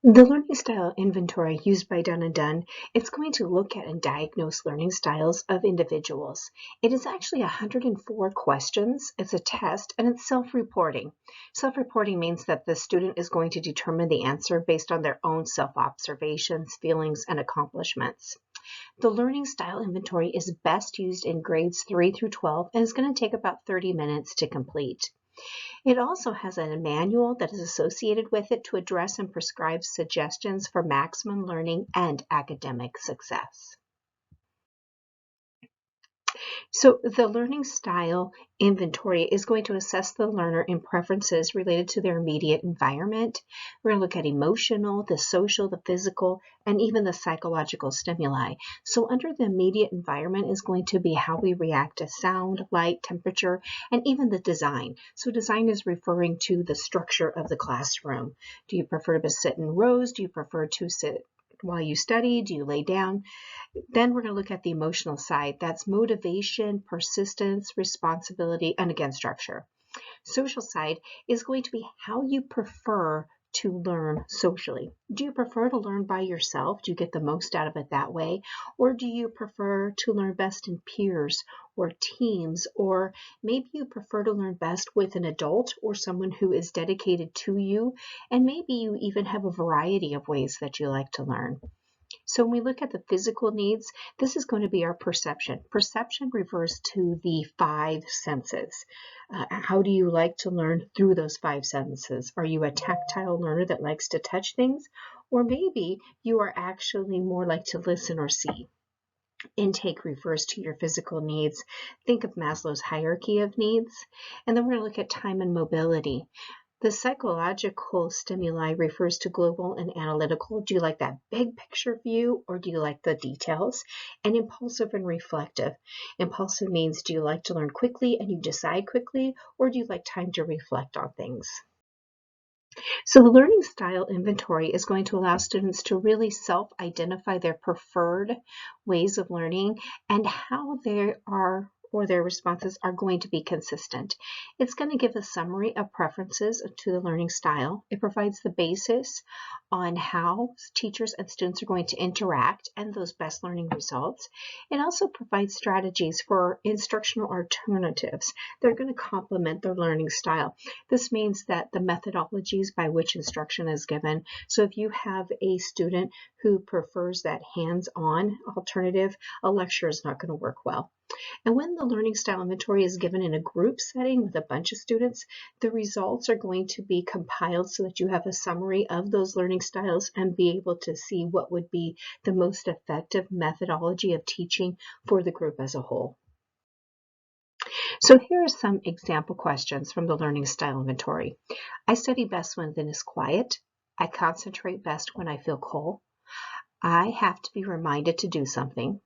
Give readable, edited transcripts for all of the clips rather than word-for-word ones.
The learning style inventory used by Dun & Dunn, it's going to look at and diagnose learning styles of individuals. It is actually 104 questions. It's a test and it's self-reporting. Self-reporting means that the student is going to determine the answer based on their own self-observations, feelings, and accomplishments. The learning style inventory is best used in grades 3 through 12 and is going to take about 30 minutes to complete. It also has a manual that is associated with it to address and prescribe suggestions for maximum learning and academic success. So the learning style inventory is going to assess the learner in preferences related to their immediate environment. We're going to look at emotional, the social, the physical, and even the psychological stimuli. So under the immediate environment is going to be how we react to sound, light, temperature, and even the design. So design is referring to the structure of the classroom. Do you prefer to sit in rows? Do you prefer to sit while you study? Do you lay down? Then we're going to look at the emotional side. That's motivation, persistence, responsibility, and again, structure. Social side is going to be how you prefer to learn socially. Do you prefer to learn by yourself? Do you get the most out of it that way? Or do you prefer to learn best in peers or teams? Or maybe you prefer to learn best with an adult or someone who is dedicated to you. And maybe you even have a variety of ways that you like to learn. So when we look at the physical needs, this is going to be our perception. Perception refers to the 5 senses. How do you like to learn through those 5 senses? Are you a tactile learner that likes to touch things? Or maybe you are actually more like to listen or see. Intake refers to your physical needs. Think of Maslow's hierarchy of needs. And then we're going to look at time and mobility. The psychological stimuli refers to global and analytical. Do you like that big picture view or do you like the details? And impulsive and reflective. Impulsive means do you like to learn quickly and you decide quickly, or do you like time to reflect on things? So the learning style inventory is going to allow students to really self-identify their preferred ways of learning and how they are or their responses are going to be consistent. It's going to give a summary of preferences to the learning style. It provides the basis on how teachers and students are going to interact and those best learning results. It also provides strategies for instructional alternatives. They're going to complement their learning style. This means that the methodologies by which instruction is given. So if you have a student who prefers that hands-on alternative, a lecture is not going to work well. And when the learning style inventory is given in a group setting with a bunch of students, the results are going to be compiled so that you have a summary of those learning styles and be able to see what would be the most effective methodology of teaching for the group as a whole. So here are some example questions from the learning style inventory. I study best when it is quiet. I concentrate best when I feel cold. I have to be reminded to do something.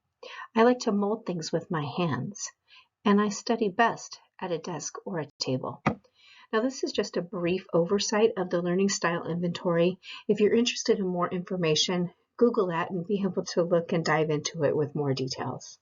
I like to mold things with my hands, and I study best at a desk or a table. Now, this is just a brief oversight of the learning style inventory. If you're interested in more information, Google that and be able to look and dive into it with more details.